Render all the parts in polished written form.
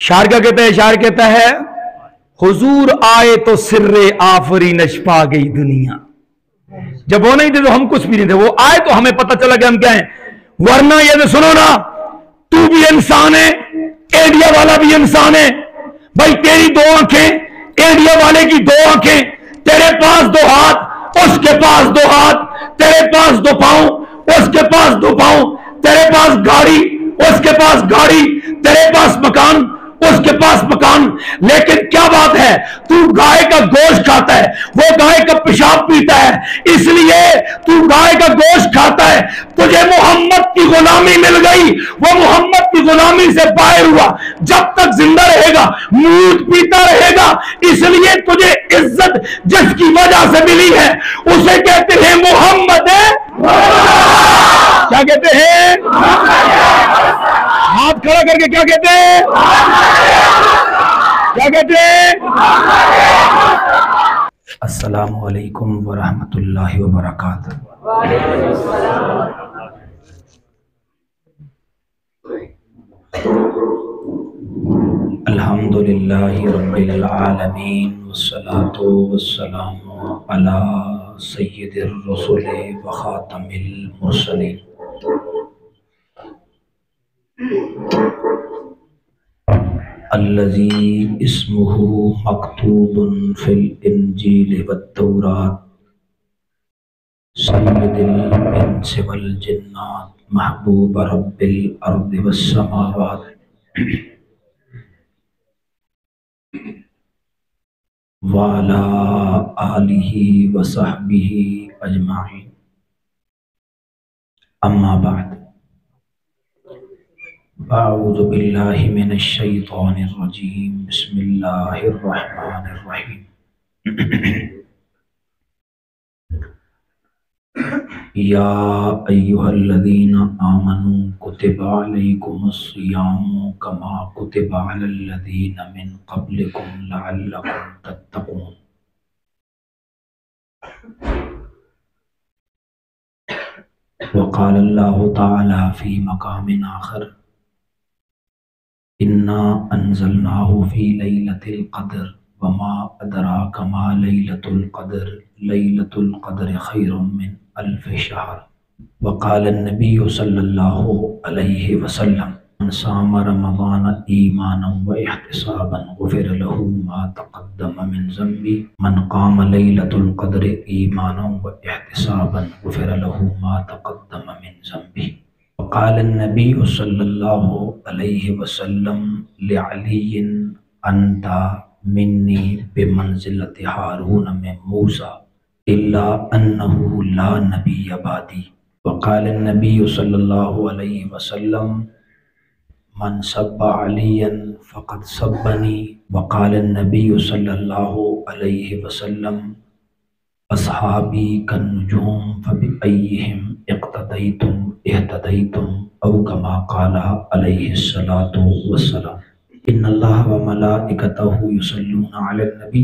शार क्या कहता है? शार कहता है हुजूर आए तो सिर्रे आफरी नशपा गई दुनिया। जब वो नहीं थे तो हम कुछ भी नहीं थे, वो आए तो हमें पता चला कि हम क्या हैं। वरना ये तो सुनो ना, तू भी इंसान है, एडिया वाला भी इंसान है। भाई तेरी दो आंखें, एडिया वाले की दो आंखें, तेरे पास दो हाथ, उसके पास दो हाथ, तेरे पास दो पांव, उसके पास दो पांव, तेरे पास गाड़ी, उसके पास गाड़ी, तेरे पास मकान, उसके पास मकान। लेकिन क्या बात है, तू गाय का गोश्त खाता है, वो गाय का पेशाब पीता है, इसलिए तू गाय का गोश्त खाता है। तुझे मोहम्मद की गुलामी मिल गई, वो मोहम्मद की गुलामी से बाहर हुआ। जब तक जिंदा रहेगा मूत पीता रहेगा, इसलिए तुझे इज्जत जिसकी वजह से मिली है उसे कहते हैं मोहम्मद है। क्या कहते हैं? हाथ खड़ा करके क्या कहते हैं? क्या कहते हैं? अस्सलामु अलैकुम वरहमतुल्लाहि वबरकातुहू। अल्हम्दुलिल्लाहि रब्बिल आलमीन वस्सलातु वस्सलामु अला सय्यिदिर रसूली व खातमिल मुरसलीन। अल्लज़ी इस्मुहु मक्तूबुन फिल इंजील वत्तौरात सय्यिदुल इंसी वल जिन्नात महबूब रब्बिल अर्दि वस्समावात व अला आलिहि व सहबिहि अजमाइन। अम्मा बाद, अऊज़ु बिल्लाहि मिनश शैतानिर रजीम, बिस्मिल्लाहिर रहमानिर रहीम। या अय्युहल्लज़ीना आमनू कुतिबा अलैकुमुस सियामु कमा कुतिबा अलल्लज़ीना मिन क़ब्लिकुम लअल्लकुम तत्तक़ून। वक़ाल अल्लाहु तआला फ़ी मक़ामिन आख़र इन्ना अंज़लनाहु फ़ी लैलतिल क़द्र वमा अदराका मा लैलतुल क़द्र लैलतुल क़द्रि खैरुम मिन अल्फ़ि शहर। वक़ाल अन्नबिय्यु सल्लल्लाहु अलैहि वसल्लम मन साम रमज़ान ईमानन व इहतिसाबन गुफ़िर लहू मा तक़द्दम मिन ज़ंबी मन क़ाम लैलतुल क़द्रि ईमानन व इहतिसाबन गुफ़िर लहू मा तक़द्दम मिन ज़ंबी। वक़ाल अन्नबिय्यु सल्लल्लाहु अलैहि वसल्लम लिअलिय्यिन अन्ता मिन्नी बिमंज़िलति हारून मिन मूसा इल्ला अन्नहु ला नबिय्य बादी। वक़ाल अन्नबिय्यु सल्लल्लाहु अलैहि वसल्लम मन सब्बा अलिय्यन फ़क़द सब्बनी। वक़ाल अन्नबिय्यु सल्लल्लाहु अलैहि वसल्लम अस्हाबी कन्नुजूम फ़बिअय्यिहिम इक़्तदैतुम इह्तदैतुम औ कमा क़ाला अलैहिस्सलातु वस्सलाम। इन्नल्लाह व मलाइकतहु युसल्लूना अलन नबी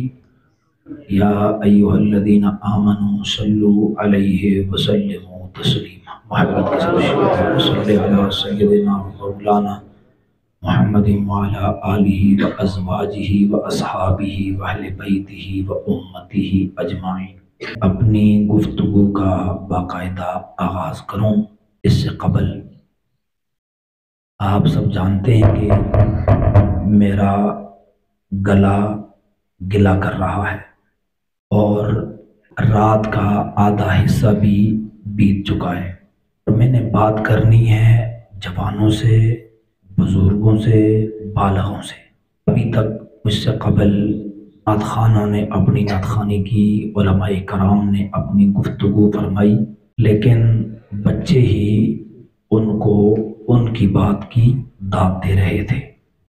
या अय्युहल्लज़ीना आमनू सल्लु अलैहि व सल्लिमू तस्लीमा। मोहब्बत के साथ सल्ली अला सय्यिदिना व मौलाना मुहम्मदिन व अला आलिहि व अज़वाजिहि व अस्हाबिहि व अहले बैतिहि व उम्मतिहि अजमाइन। अपनी गुफ्तगू का बाकायदा आगाज करूं, इससे कबल आप सब जानते हैं कि मेरा गला गिला कर रहा है और रात का आधा हिस्सा भी बीत चुका है। और मैंने बात करनी है जवानों से, बुजुर्गों से, बालगों से। अभी तक मुझसे कबल नात खानों ने अपनी नात खानी की, उलमाए कराम ने अपनी गुफ्तगू फरमाई, लेकिन बच्चे ही उनको उनकी बात की दाद दे रहे थे।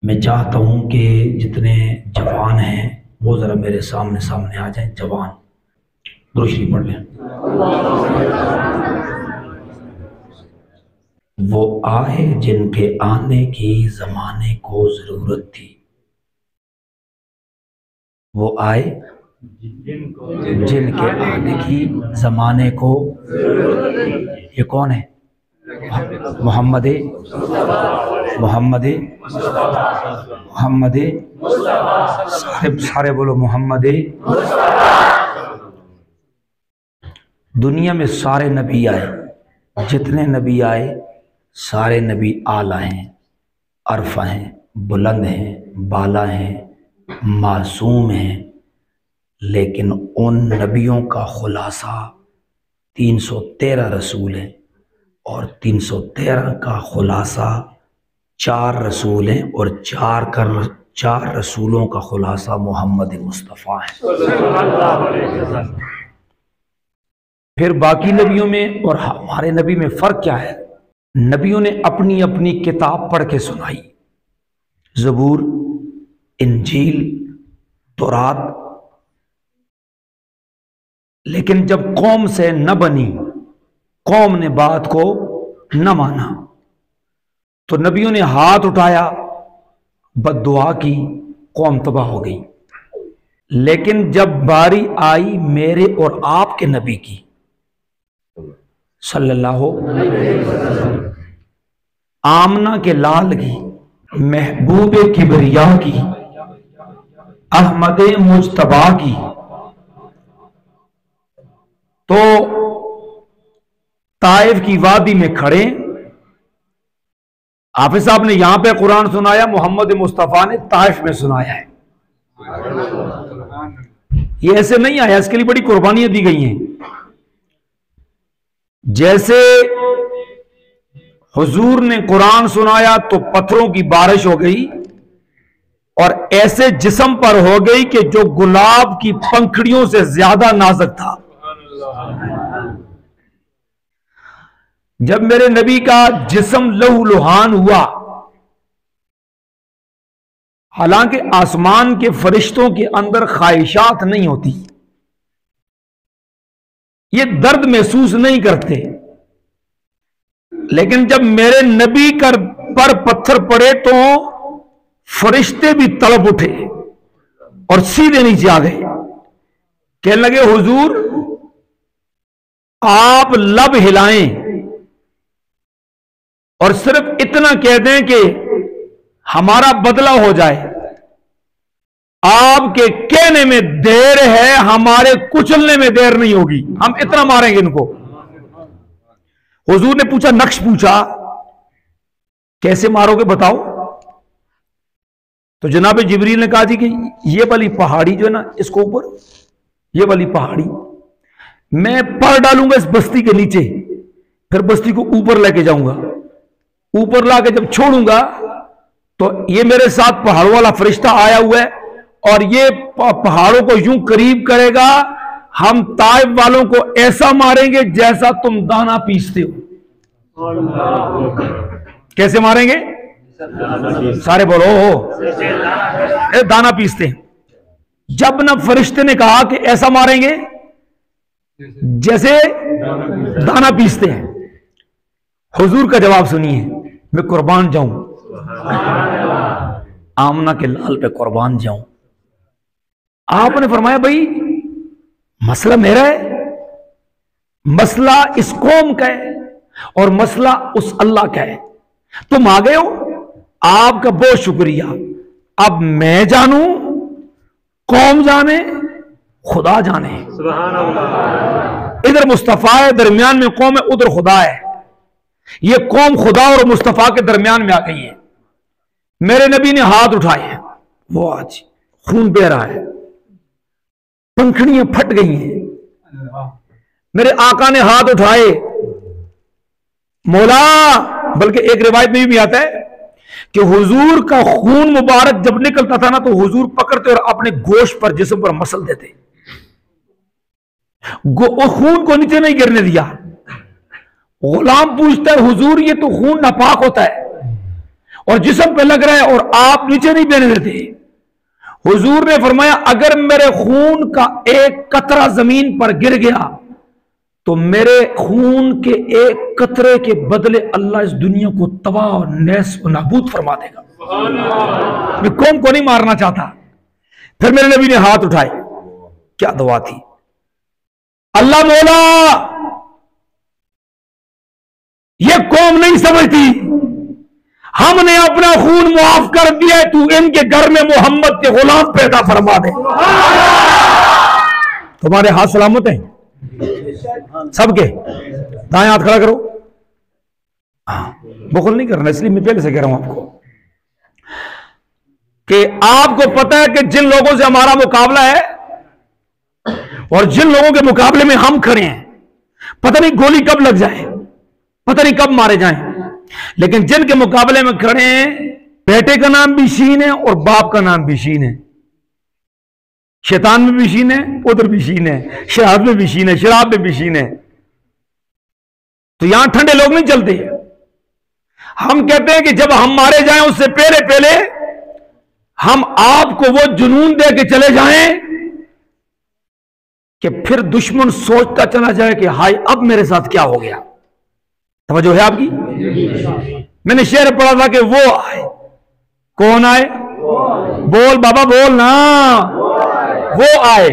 मैं चाहता हूँ कि जितने जवान हैं वो ज़रा मेरे सामने सामने आ जाएं। जवान दुरूद पढ़ लें। वो आए जिनके आने की ज़माने को ज़रूरत थी। वो आए जिनके आने की ज़माने को। ये कौन है? मोहम्मद मोहम्मद मोहम्मद, सारे बोलो मोहम्मद। दुनिया में सारे नबी आए, जितने नबी आए सारे नबी आला हैं, अरफा हैं, बुलंद हैं, बाला हैं, मासूम हैं, लेकिन उन नबियों का खुलासा 313 रसूल हैं और 313 का खुलासा 4 रसूल हैं और 4 रसूलों का खुलासा मोहम्मद मुस्तफ़ा है। फिर बाकी नबियों में और हमारे नबी में फ़र्क क्या है? नबियों ने अपनी अपनी किताब पढ़ के सुनाई, ज़बूर, इंजील, तौरात, लेकिन जब कौम से न बनी, कौम ने बात को न माना, तो नबियों ने हाथ उठाया, बद्दुआ की, कौम तबाह हो गई। लेकिन जब बारी आई मेरे और आपके नबी की सल्लल्लाहु आमना के लाल की, महबूब किबरिया की, अहमद मुज्तबा की, तो ताइफ की वादी में खड़े हाफिज साहब ने यहां पे कुरान सुनाया, मोहम्मद मुस्तफा ने ताइफ में सुनाया है। ये ऐसे नहीं आया, इसके लिए बड़ी कुर्बानियां दी गई हैं। जैसे हुजूर ने कुरान सुनाया तो पत्थरों की बारिश हो गई और ऐसे जिस्म पर हो गई कि जो गुलाब की पंखड़ियों से ज्यादा नाजुक था। जब मेरे नबी का जिस्म लहू लुहान हुआ, हालांकि आसमान के फरिश्तों के अंदर ख्वाहिशात नहीं होती, ये दर्द महसूस नहीं करते, लेकिन जब मेरे नबी पर पत्थर पड़े तो फरिश्ते भी तड़प उठे और सीधे नीचे आ गए। कहने लगे हुजूर आप लब हिलाएं और सिर्फ इतना कह दें कि हमारा बदला हो जाए, आपके कहने में देर है, हमारे कुचलने में देर नहीं होगी, हम इतना मारेंगे इनको। हुजूर ने पूछा, नक्श पूछा, कैसे मारोगे बताओ? तो जनाब जिब्रील ने कहा जी कि ये वाली पहाड़ी जो है ना, इसको ऊपर, ये वाली पहाड़ी मैं पर डालूंगा इस बस्ती के नीचे, फिर बस्ती को ऊपर लेके जाऊंगा, ऊपर लाके जब छोड़ूंगा तो ये मेरे साथ पहाड़ों वाला फरिश्ता आया हुआ है और ये पहाड़ों को यूं करीब करेगा, हम ताइफ वालों को ऐसा मारेंगे जैसा तुम दाना पीसते हो। कैसे मारेंगे? सारे बोलो हो, दाना पीसते हैं। जब ना फरिश्ते ने कहा कि ऐसा मारेंगे जैसे दाना पीसते हैं, हुजूर का जवाब सुनिए, मैं कुर्बान जाऊं, आमना के लाल पे कुर्बान जाऊं। आपने फरमाया भाई मसला मेरा है, मसला इस कौम का है और मसला उस अल्लाह का है। तुम आ गए हो, आपका बहुत शुक्रिया। अब मैं जानूं, कौम जाने, खुदा जाने। इधर मुस्तफा है, दरमियान में कौम है, उधर खुदा है। ये कौम खुदा और मुस्तफा के दरमियान में आ गई है। मेरे नबी ने हाथ उठाए हैं, वो आज खून बह रहा है, पंखड़ियां फट गई हैं। मेरे आका ने हाथ उठाए, मौला, बल्कि एक रिवायत में भी आता है कि हुजूर का खून मुबारक जब निकलता था ना तो हुजूर पकड़ते और अपने गोश्त पर, जिस्म पर मसल देते, खून को नीचे नहीं गिरने दिया। गुलाम पूछता है हुजूर ये तो खून नापाक होता है और जिस्म पे लग रहा है और आप नीचे नहीं बहने देते। हुजूर ने फरमाया अगर मेरे खून का एक कतरा जमीन पर गिर गया तो मेरे खून के एक कतरे के बदले अल्लाह इस दुनिया को तबाह और नैस और नाबूद फरमा देगा। मैं कौम को नहीं मारना चाहता। फिर मेरे नबी ने हाथ उठाए, क्या दुआ थी, अल्लाह मौला ये कौम नहीं समझती, हमने अपना खून मुआफ कर दिया, तू इनके घर में मोहम्मद के गुलाम पैदा फरमा दे। तुम्हारे हाथ सलामत हैं सबके, दाएं हाथ खड़ा करो। बुखल नहीं करना, इसलिए मैं पहले से कह रहा हूं आपको कि आपको पता है कि जिन लोगों से हमारा मुकाबला है और जिन लोगों के मुकाबले में हम खड़े हैं, पता नहीं गोली कब लग जाए, पता नहीं कब मारे जाएं, लेकिन जिनके मुकाबले में खड़े हैं, बेटे का नाम भी शीन है और बाप का नाम भी शीन है। शैतान में भी शीन है, उधर भी शीन है, शराब में भी शीन है, शराब में भी शीन है। तो यहां ठंडे लोग नहीं चलते। हम कहते हैं कि जब हम मारे जाएं उससे पहले पहले हम आपको वो जुनून दे के चले जाएं कि फिर दुश्मन सोचता चला जाए कि हाय अब मेरे साथ क्या हो गया। समझो है आपकी? मैंने शेर पढ़ा था कि वो आए, कौन आए? बोल बाबा बोल ना, वो आए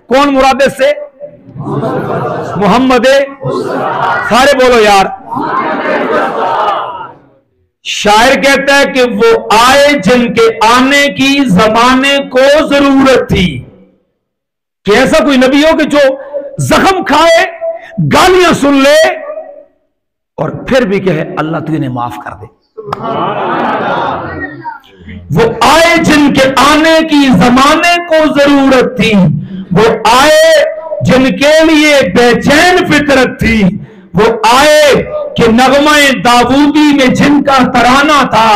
कौन? मुराद से मोहम्मद, सारे बोलो यार। शायर कहता है कि वो आए जिनके आने की जमाने को जरूरत थी। कि ऐसा कोई नबी हो कि जो जख्म खाए, गालियां सुन ले और फिर भी कहे अल्लाह तू इन्हें माफ कर दे। वो आए जिनके आने की जमाने को जरूरत थी, वो आए जिनके लिए बेचैन फितरत थी, वो आए कि नगमाए दाऊदी में जिनका तराना था,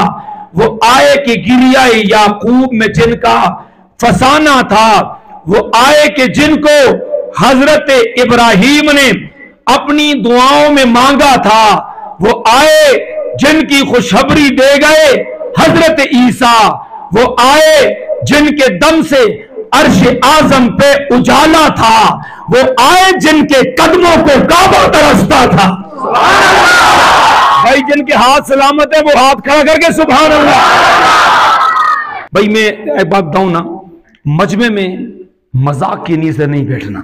वो आए कि गिरियाए याकूब में जिनका फसाना था, वो आए कि जिनको हजरत इब्राहिम ने अपनी दुआओं में मांगा था, वो आए जिनकी खुशखबरी दे गए हजरत ईसा, वो आए जिनके दम से अर्श आजम पे उजाला था, वो आए जिनके कदमों को काबा तरसता था। भाई जिनके हाथ सलामत है वो हाथ खड़ा करके सुभान अल्लाह। भाई मैं एक बात बताऊं ना, मजमे में मजाक की नीयत से नहीं बैठना,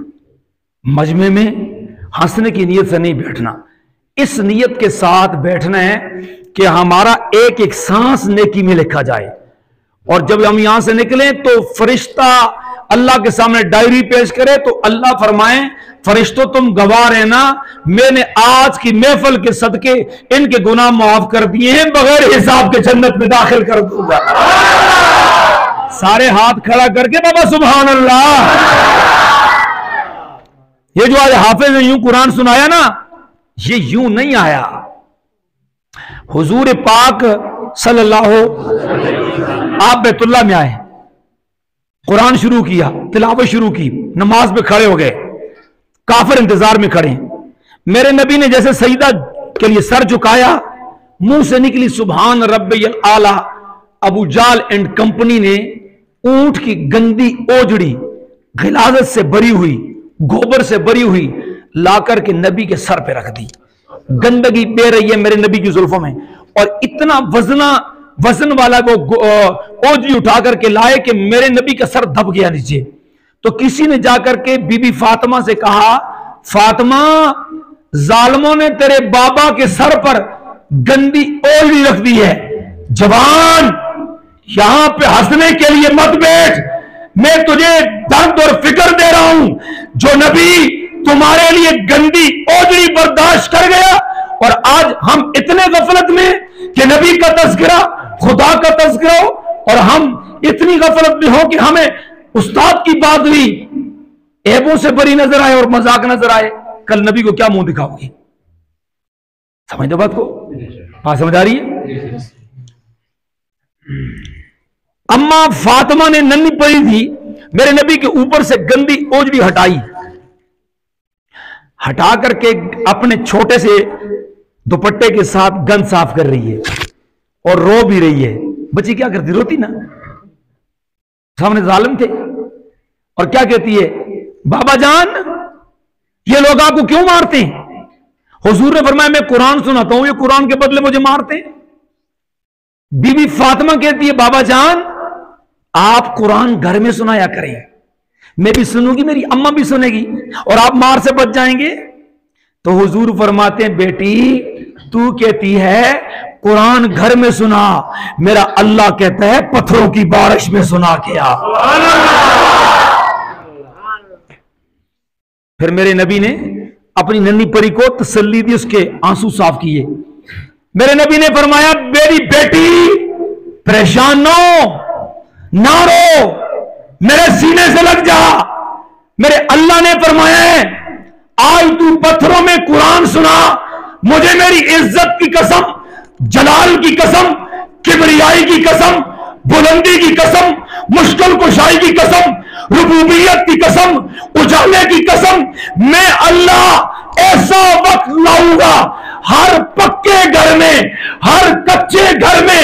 मजमे में हंसने की नीयत से नहीं बैठना। इस नीयत के साथ बैठना है कि हमारा एक एक सांस नेकी में लिखा जाए, और जब हम यहां से निकले तो फरिश्ता अल्लाह के सामने डायरी पेश करे तो अल्लाह फरमाए फरिश्तों तुम गवाह रहना, मैंने आज की महफिल के सदके इनके गुनाह माफ कर दिए हैं, बगैर हिसाब के जन्नत में दाखिल कर दूंगा। सारे हाथ खड़ा करके बाबा सुभान अल्लाह। ये जो आज हाफिज ने यूं कुरान सुनाया ना, ये यूं नहीं आया। हुजूर पाक सल्लल्लाहु आप बैतुल्लाह में आए, कुरान शुरू किया, तिलावत शुरू की, नमाज में खड़े हो गए, काफिर इंतजार में खड़े। मेरे नबी ने जैसे सईदा के लिए सर झुकाया, मुंह से निकली सुभान रब्बियल आला। अबू जाल एंड कंपनी ने ऊंट की गंदी ओजड़ी गिलाजत से भरी हुई, गोबर से भरी हुई लाकर के नबी के सर पे रख दी। गंदगी बह रही है मेरे नबी की जुल्फों में, और इतना वजन वाला वो ओजड़ी उठा करके लाए कि मेरे नबी का सर दब गया नीचे। तो किसी ने जाकर के बीबी फातिमा से कहा, फातिमा जालिमों ने तेरे बाबा के सर पर गंदी ओजड़ी रख दी है, जवान यहां पे हंसने के लिए मत बैठ, मैं तुझे दर्द और फिक्र दे रहा हूं। जो नबी तुम्हारे लिए गंदी ओजड़ी बर्दाश्त कर गया, और आज हम इतने गफलत में कि नबी का तज़किरा, खुदा का तज़किरा हो, और हम इतनी गफलत में हो कि हमें उस्ताद की बात हुई ऐबों से बरी नजर आए और मजाक नजर आए, कल नबी को क्या मुंह दिखाओगे? समझ दो बात को, बात समझ आ रही है? अम्मा फातिमा ने नन्ही पड़ी थी, मेरे नबी के ऊपर से गंदी ओजड़ी हटाई, हटा करके अपने छोटे से दुपट्टे के साथ गंद साफ कर रही है और रो भी रही है। बच्ची क्या करती? रोती ना। सामने जालिम थे, और क्या कहती है, बाबा जान ये लोग आपको क्यों मारते हैं? हुजूर ने फरमाया मैं कुरान सुनाता हूं, ये कुरान के बदले मुझे मारते हैं। बीबी फातिमा कहती है बाबा जान आप कुरान घर में सुनाया करें, मैं भी सुनूंगी, मेरी अम्मा भी सुनेगी, और आप मार से बच जाएंगे। तो हुजूर फरमाते हैं बेटी तू कहती है कुरान घर में सुना, मेरा अल्लाह कहता है पत्थरों की बारिश में सुना के आ। फिर मेरे नबी ने अपनी नन्ही परी को तसल्ली दी, उसके आंसू साफ किए। मेरे नबी ने फरमाया मेरी बेटी परेशान ना रो, मेरे सीने से लग जा। मेरे अल्लाह ने फरमाया है आज तू पत्थरों में कुरान सुना, मुझे मेरी इज्जत की कसम, जलाल की कसम, किबरियाई की कसम, बुलंदी की कसम, मुश्किल कुशाई की कसम, रुबूबियत की कसम, उजाले की कसम, मैं अल्लाह ऐसा वक्त लाऊंगा हर पक्के घर में, हर कच्चे घर में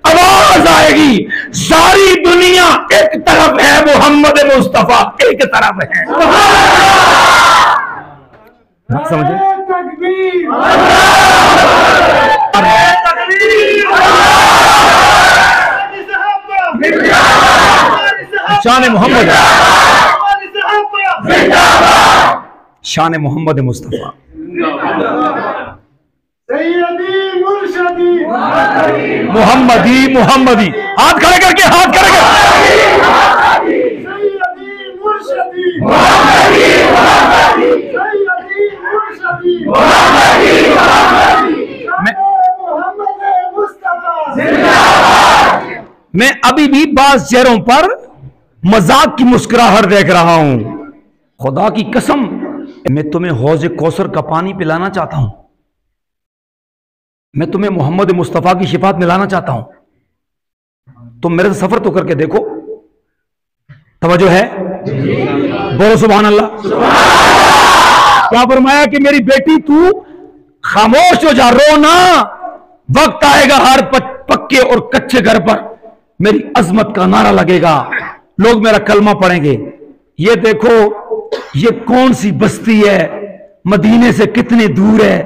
आवाज आएगी, सारी दुनिया एक तरफ है, मोहम्मद मुस्तफा एक तरफ है। समझे? शान मोहम्मद, शान मोहम्मद मुस्तफा। मोहम्मदी मोहम्मदी, हाथ खड़े करके, हाथ खड़े करके। मैं अभी भी बाज चेहरों पर मजाक की मुस्कुराहट देख रहा हूं। खुदा की कसम मैं तुम्हें हौज कौसर का पानी पिलाना चाहता हूं, मैं तुम्हें मोहम्मद मुस्तफा की शिफात मिलाना चाहता हूं। तुम मेरे से सफर तो करके देखो। तवज्जो है? बोलो सुभान अल्लाह। क्या फरमाया कि मेरी बेटी तू खामोश हो जा, रो ना, वक्त आएगा हर पक्के और कच्चे घर पर मेरी अजमत का नारा लगेगा, लोग मेरा कलमा पढ़ेंगे। ये देखो ये कौन सी बस्ती है, मदीने से कितनी दूर है,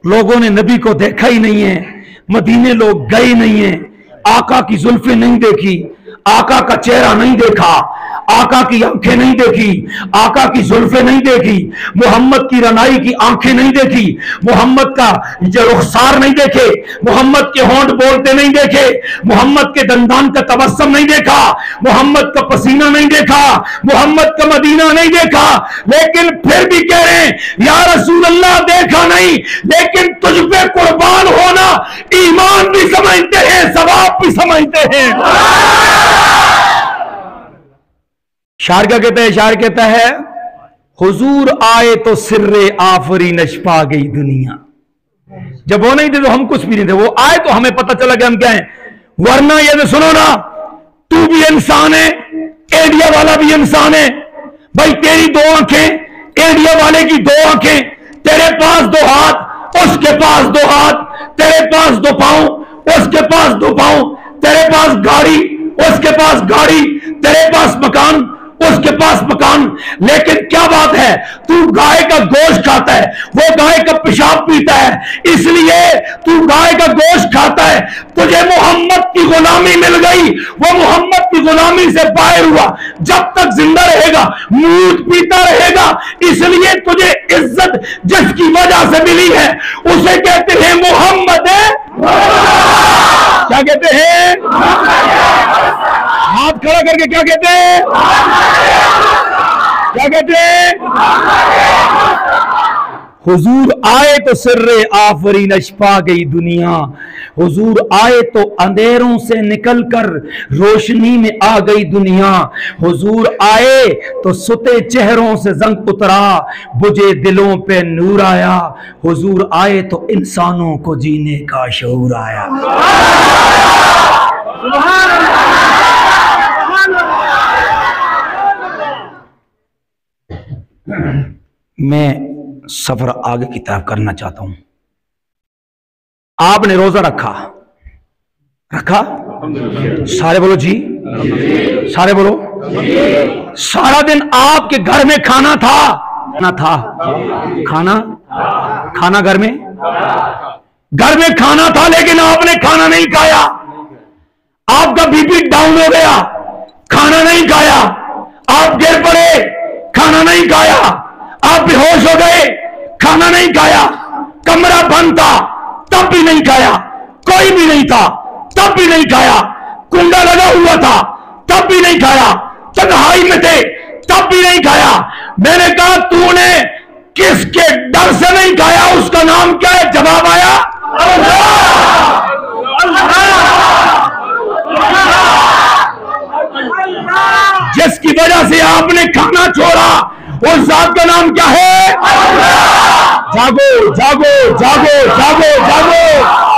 लोगों ने नबी को देखा ही नहीं है, मदीने लोग गए नहीं है, आका की जुल्फें नहीं देखी, आका का चेहरा नहीं देखा, आका की आंखें नहीं देखी, आका की जुल्फें नहीं देखी, मोहम्मद की रनाई की आंखें नहीं देखी, मोहम्मद का जो रुखसार नहीं देखे, मोहम्मद के होंठ बोलते नहीं देखे, मोहम्मद के दंदान का तबस्सुम नहीं देखा, मोहम्मद का पसीना नहीं देखा, मोहम्मद का मदीना नहीं देखा, लेकिन फिर भी कह रहे हैं या रसूल अल्लाह देखा नहीं, लेकिन तुझ पे कुर्बान होना ईमान भी समझते हैं, सवाब भी समझते हैं। शायर क्या कहता है? शायर कहता है हुजूर आए तो सिर्रे आफरी नशपा गई दुनिया। जब वो नहीं थे तो हम कुछ भी नहीं थे, वो आए तो हमें पता चला कि हम क्या हैं। वरना ये तो सुनो ना, तू भी इंसान है, एडिया वाला भी इंसान है। भाई तेरी दो आंखें, एडिया वाले की दो आंखें, तेरे पास दो हाथ, उसके पास दो हाथ, तेरे पास दो पांव, उसके पास दो पांव, तेरे पास गाड़ी, उसके पास गाड़ी, तेरे पास मकान, उसके पास मकान। लेकिन क्या बात है, तू गाय का गोश्त खाता है, वो गाय का पेशाब पीता है, इसलिए तू गाय का गोश्त खाता है। तुझे मोहम्मद की गुलामी मिल गई, वो मोहम्मद की गुलामी से बाहर हुआ, जब तक जिंदा रहेगा मूत पीता रहेगा। इसलिए तुझे इज्जत जिसकी वजह से मिली है उसे कहते हैं मोहम्मद है। क्या कहते हैं? हाथ खड़ा करके क्या कहते हैं? क्या कहते हैं? हुजूर आए तो सिर्रे आफरी नशपा गई दुनिया, हुजूर आए तो अंधेरों से निकलकर रोशनी में आ गई दुनिया, हुजूर आए तो सुते चेहरों से जंग उतरा, बुझे दिलों पे नूर आया, हुजूर आए तो इंसानों को जीने का शऊर आया। मैं सफर आगे की तरफ करना चाहता हूं। आपने रोजा रखा, सारे बोलो जी, सारे बोलो। सारा दिन आपके घर में खाना था, खाना घर में खाना था, लेकिन आपने खाना नहीं खाया। आपका बीपी डाउन हो गया, खाना नहीं खाया। आप गिर पड़े, खाना नहीं खाया। आप बेहोश हो गए, खाना नहीं खाया। कमरा बंद था, तब भी नहीं खाया, कोई भी नहीं था तब भी नहीं खाया, कुंडा लगा हुआ था तब भी नहीं खाया, तन्हाई में थे तब भी नहीं खाया। मैंने कहा तूने किसके डर से नहीं खाया, उसका नाम क्या है? जवाब आया जिसकी वजह से आपने खाना छोड़ा, उस जात का नाम क्या है? जागो जागो जागो जागो जागो।